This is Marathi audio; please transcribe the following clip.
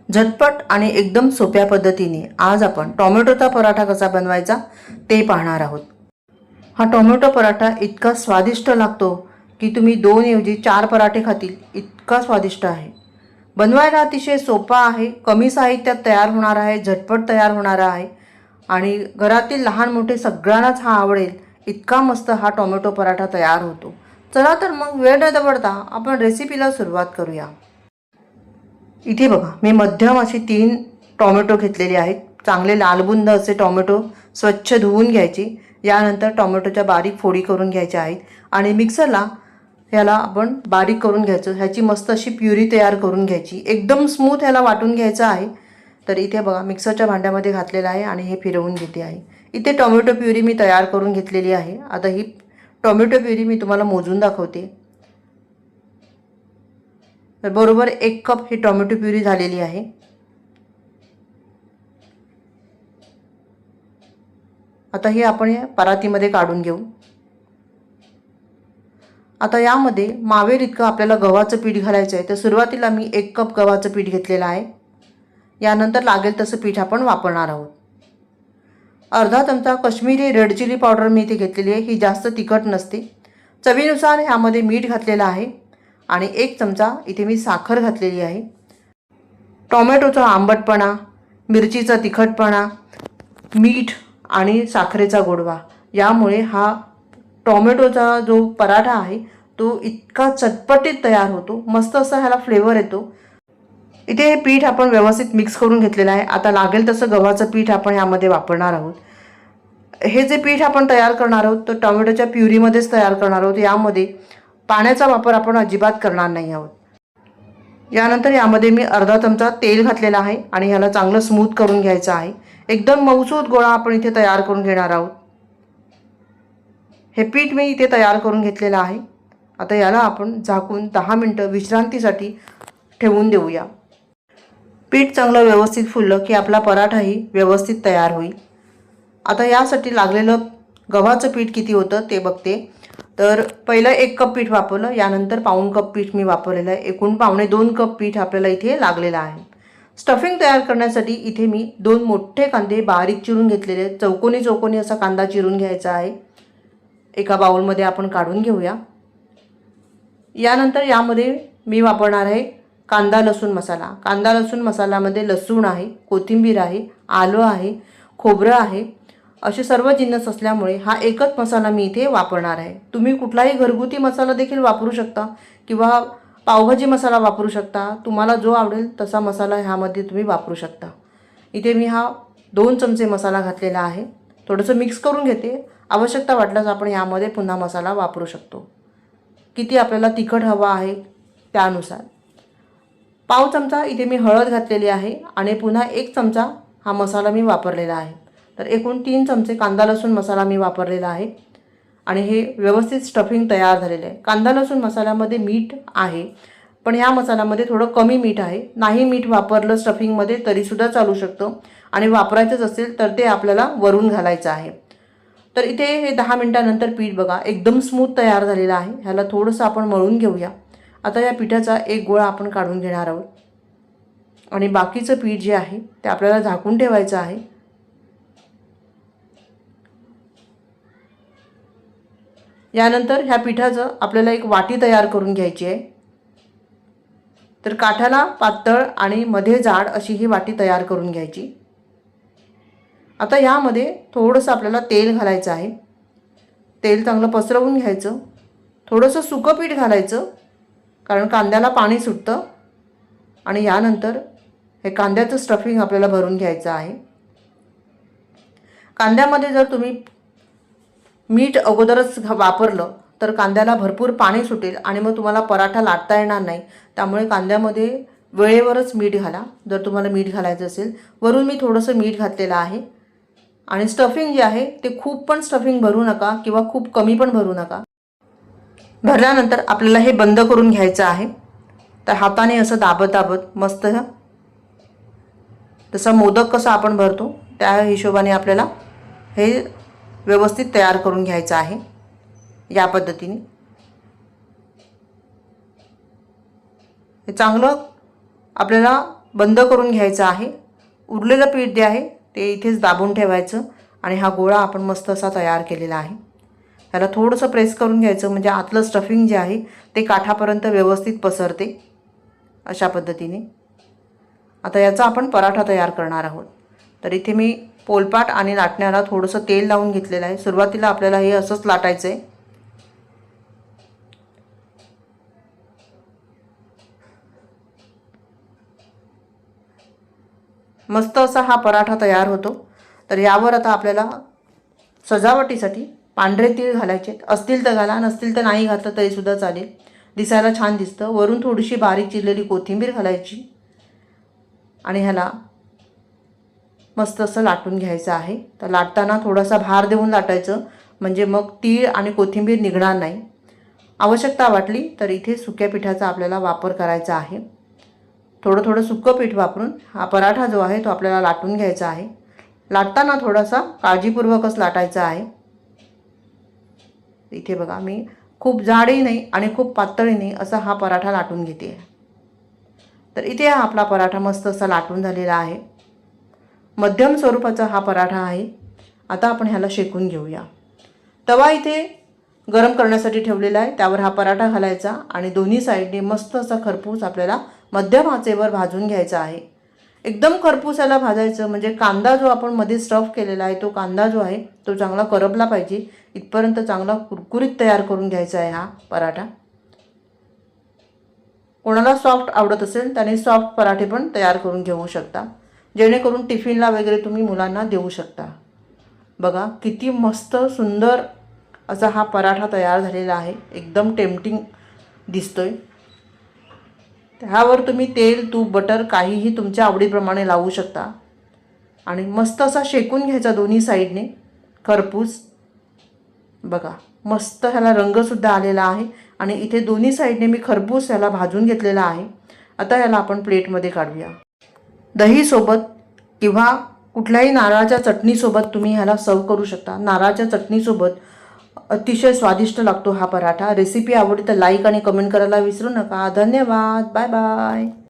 झटपट आणि एकदम सोप्या पद्धतीने आज आपण टोमॅटोचा पराठा कसा बनवायचा ते पाहणार आहोत। हा टोमॅटो पराठा इतका स्वादिष्ट लागतो की तुम्ही 2 ऐवजी 4 पराठे खातील इतका स्वादिष्ट आहे। बनवायला अतिशय सोपा आहे, कमी साहित्यात तयार होणार आहे, झटपट तयार होणार आहे आणि घरातील लहान मोठे सगळ्यांनाच हा आवडेल इतका मस्त हा टोमॅटो पराठा तयार होतो। चला तर मग वेळ न दवडता आपण रेसिपीला सुरुवात करूया। इथे बघा मी मध्यम अशी 3 टोमॅटो घेतलेले आहेत। चांगले लालबुंद असे टोमॅटो स्वच्छ धुवून घ्यायचे। यानंतर टोमॅटोच्या बारीक फोडी करून घ्यायच्या आहेत आणि मिक्सरला ह्याला आपण बारीक करून घ्यायचं। ह्याची मस्त अशी प्युरी तयार करून घ्यायची, एकदम स्मूथ ह्याला वाटून घ्यायचं आहे। तर इथे बघा मिक्सरच्या भांड्यामध्ये घातलेलं आहे आणि हे फिरवून घेते आहे। इथे टोमॅटो प्युरी मी तयार करून घेतलेली आहे। आता ही टोमॅटो प्युरी मी तुम्हाला मोजून दाखवते। तर बरोबर 1 कप ही टोमॅटो प्युरी झालेली आहे। आता ही आपण या परातीमध्ये काढून घेऊ। आता यामध्ये मावेल इतकं आपल्याला गव्हाचं पीठ घालायचं आहे। तर सुरुवातीला मी 1 कप गव्हाचं पीठ घेतलेलं आहे। यानंतर लागेल तसं पीठ आपण वापरणार आहोत। अर्धा चमचा काश्मीरी रेड चिली पावडर मी इथे घेतलेली आहे, ही जास्त तिखट नसते। चवीनुसार ह्यामध्ये मीठ घातलेलं आहे आणि 1 चमचा इथे मी साखर घातलेली आहे। टोमॅटोचा आंबटपणा, मिरचीचा तिखटपणा, मीठ आणि साखरेचा गोडवा यामुळे हा टोमॅटोचा जो पराठा आहे तो इतका चटपटीत तयार होतो, मस्त असा ह्याला फ्लेवर येतो। इथे हे पीठ आपण व्यवस्थित मिक्स करून घेतलेलं आहे। आता लागेल तसं गव्हाचं पीठ आपण यामध्ये वापरणार आहोत। हे जे पीठ आपण तयार करणार आहोत तर टोमॅटोच्या प्युरीमध्येच तयार करणार आहोत। यामध्ये पाण्याचा वापर आपण अजिबात करणार नाही आहोत। यानंतर यामध्ये मी अर्धा चमचा तेल घातलेला आहे आणि ह्याला चांगलं स्मूथ करून घ्यायचं आहे। एकदम मऊसूत गोळा आपण इथे तयार करून घेणार आहोत। हे पीठ मी इथे तयार करून घेतलेलं आहे। आता याला आपण झाकून 10 मिनिटं विश्रांतीसाठी ठेवून देऊया। पीठ चांगलं व्यवस्थित फुललं की आपला पराठाही व्यवस्थित तयार होईल। आता यासाठी लागलेलं गव्हाचं पीठ किती होतं ते बघते। तर पहिलं 1 कप पीठ वापरलं, यानंतर पाऊण कप पीठ मी वापरलेलं आहे। एकूण पावणे 2 कप पीठ आपल्याला इथे लागलेलं आहे। स्टफिंग तयार करण्यासाठी इथे मी 2 मोठे कांदे बारीक चिरून घेतलेले आहेत। चौकोनी चौकोनी असा कांदा चिरून घ्यायचा आहे। एका बाउलमध्ये आपण काढून घेऊया। यानंतर यामध्ये मी वापरणार आहे कांदा लसूण मसाला। कांदा लसूण मसाल्यामध्ये लसूण आहे, कोथिंबीर आहे, आलं आहे, खोबरं आहे, असे सर्व जिन्नस असल्यामुळे हा एकच मसाला मी इथे वापरणार आहे। तुम्ही कुठलाही घरगुती मसाला देखील वापरू शकता किंवा पावभाजी मसाला वापरू शकता। तुम्हाला जो आवडेल तसा मसाला ह्यामध्ये तुम्ही वापरू शकता। इथे मी हा 2 चमचे मसाला घातलेला आहे। थोडंसं मिक्स करून घेते। आवश्यकता वाटल्यास आपण यामध्ये पुन्हा मसाला वापरू शकतो। किती आपल्याला तिखट हवा आहे त्यानुसार। पाव चमचा इथे मी हळद घातलेली आहे आणि पुन्हा 1 चमचा हा मसाला मी वापरलेला आहे। तर एकूण 3 चमचे कांदा लसूण मसाला मी वापरलेला आहे आणि हे व्यवस्थित स्टफिंग तयार झालेलं आहे। कांदा लसूण मसाल्यामध्ये मीठ आहे, पण ह्या मसाल्यामध्ये थोडं कमी मीठ आहे। नाही मीठ वापरलं स्टफिंगमध्ये तरीसुद्धा चालू शकतं आणि वापरायचंच असेल तर ते आपल्याला वरून घालायचं आहे। तर इथे हे 10 मिनिटांनंतर पीठ बघा एकदम स्मूथ तयार झालेलं आहे। ह्याला थोडंसं आपण मळून घेऊया। आता या पिठाचा एक गोळा आपण काढून घेणार आहोत आणि बाकीचं पीठ जे आहे ते आपल्याला झाकून ठेवायचं आहे। यानंतर ह्या पिठाचं आपल्याला एक वाटी तयार करून घ्यायची आहे। तर काठाला पातळ आणि मध्ये जाड अशी ही वाटी तयार करून घ्यायची। आता यामध्ये थोडंसं आपल्याला तेल घालायचं आहे। तेल चांगलं पसरवून घ्यायचं। थोडंसं सुकं पीठ घालायचं कारण कांद्याला पाणी सुटतं आणि यानंतर हे कांद्याचं स्टफिंग आपल्याला भरून घ्यायचं आहे। कांद्यामध्ये जर तुम्ही मीठ अगोदरच वापरलं तर कांद्याला भरपूर पाणी सुटेल आणि मग तुम्हाला पराठा लाटता येणार नाही। त्यामुळे कांद्यामध्ये वेळेवरच मीठ घाला जर तुम्हाला मीठ घालायचं असेल। वरून मी थोडंसं मीठ घातलेलं आहे आणि स्टफिंग जे आहे ते खूप पण स्टफिंग भरू नका किंवा खूप कमी पण भरू नका। भरल्यानंतर आपल्याला हे बंद करून घ्यायचं आहे। तर हाताने असं दाबत दाबत मस्त जसा मोदक कसा आपण भरतो त्या हिशोबाने आपल्याला हे व्यवस्थित तयार करून घ्यायचं आहे। या पद्धतीने हे चांगलं आपल्याला बंद करून घ्यायचं आहे. उरलेलं पीठ जे आहे ते इथेच दाबून ठेवायचं आणि हा गोळा आपण मस्त असा तयार केलेला आहे. त्याला थोडंसं प्रेस करून घ्यायचं म्हणजे आतलं स्टफिंग जे आहे ते काठापर्यंत व्यवस्थित पसरते. अशा पद्धतीने आता याचा आपण पराठा तयार करणार आहोत. तर इथे मी पोलपाट आणि लाटण्याला थोडंसं तेल लावून घेतलेलं आहे. सुरुवातीला आपल्याला हे असंच लाटायचं आहे. मस्त असा हा पराठा तयार होतो. तर यावर आता आपल्याला सजावटीसाठी पांढरे तीळ घालायचे. असतील तर घाला, नसतील तर नाही घातलं तरीसुद्धा चालेल, दिसायला छान दिसतं. वरून थोडीशी बारीक चिरलेली कोथिंबीर घालायची आणि ह्याला मस्त असं लाटून घ्यायचं आहे. तर लाटताना थोडासा भार देऊन लाटायचं म्हणजे मग तीळ आणि कोथिंबीर निघणार नाही. आवश्यकता वाटली तर इथे सुक्या पिठाचा आपल्याला वापर करायचा आहे. थोडं थोडं सुकं पीठ वापरून हा पराठा जो आहे तो आपल्याला लाटून घ्यायचा आहे. लाटताना थोडासा काळजीपूर्वकच लाटायचा आहे. इथे बघा मी खूप जाडही नाही आणि खूप पातळही नाही असा हा पराठा लाटून घेते. तर इथे हा आपला पराठा मस्त असा लाटून झालेला आहे. मध्यम स्वरूपाचा हा पराठा आहे. आता आपण ह्याला शेकून घेऊया. तवा इथे गरम करण्यासाठी ठेवलेला आहे. त्यावर हा पराठा घालायचा आणि दोन्ही साईडने मस्त असा खरपूस आपल्याला मध्यम आचेवर भाजून घ्यायचा आहे. एकदम खरपूस याला भाजायचं म्हणजे कांदा जो आपण मध्ये स्टफ केलेला आहे तो कांदा जो आहे तो चांगला करपला पाहिजे. इथपर्यंत चांगला कुरकुरीत तयार करून घ्यायचा आहे हा पराठा. कोणाला सॉफ्ट आवडत असेल त्याने सॉफ्ट पराठे पण तयार करून घेऊ शकता, जेणेकरून टिफिनला वगैरे तुम्ही मुलांना देऊ शकता. बघा किती मस्त सुंदर असा हा पराठा तयार झालेला आहे. एकदम टेम्पटिंग दिसतोय. ह्यावर तुम्ही तेल, तूप, बटर काहीही तुमच्या आवडीप्रमाणे लावू शकता आणि मस्त असा शेकून घ्यायचा दोन्ही साईडने खरपूस. बघा मस्त ह्याला रंगसुद्धा आलेला आहे आणि इथे दोन्ही साईडने मी खरपूस ह्याला भाजून घेतलेला आहे. आता ह्याला आपण प्लेटमध्ये काढूया. दहीसोबत किंवा कुठल्याही नारळाच्या चटणीसोबत तुम्ही ह्याला सर्व करू शकता. नारळाच्या चटणीसोबत अतिशय स्वादिष्ट लागतो हा पराठा. रेसिपी आवडली तर लाईक आणि कमेंट करायला विसरू नका. धन्यवाद. Bye bye.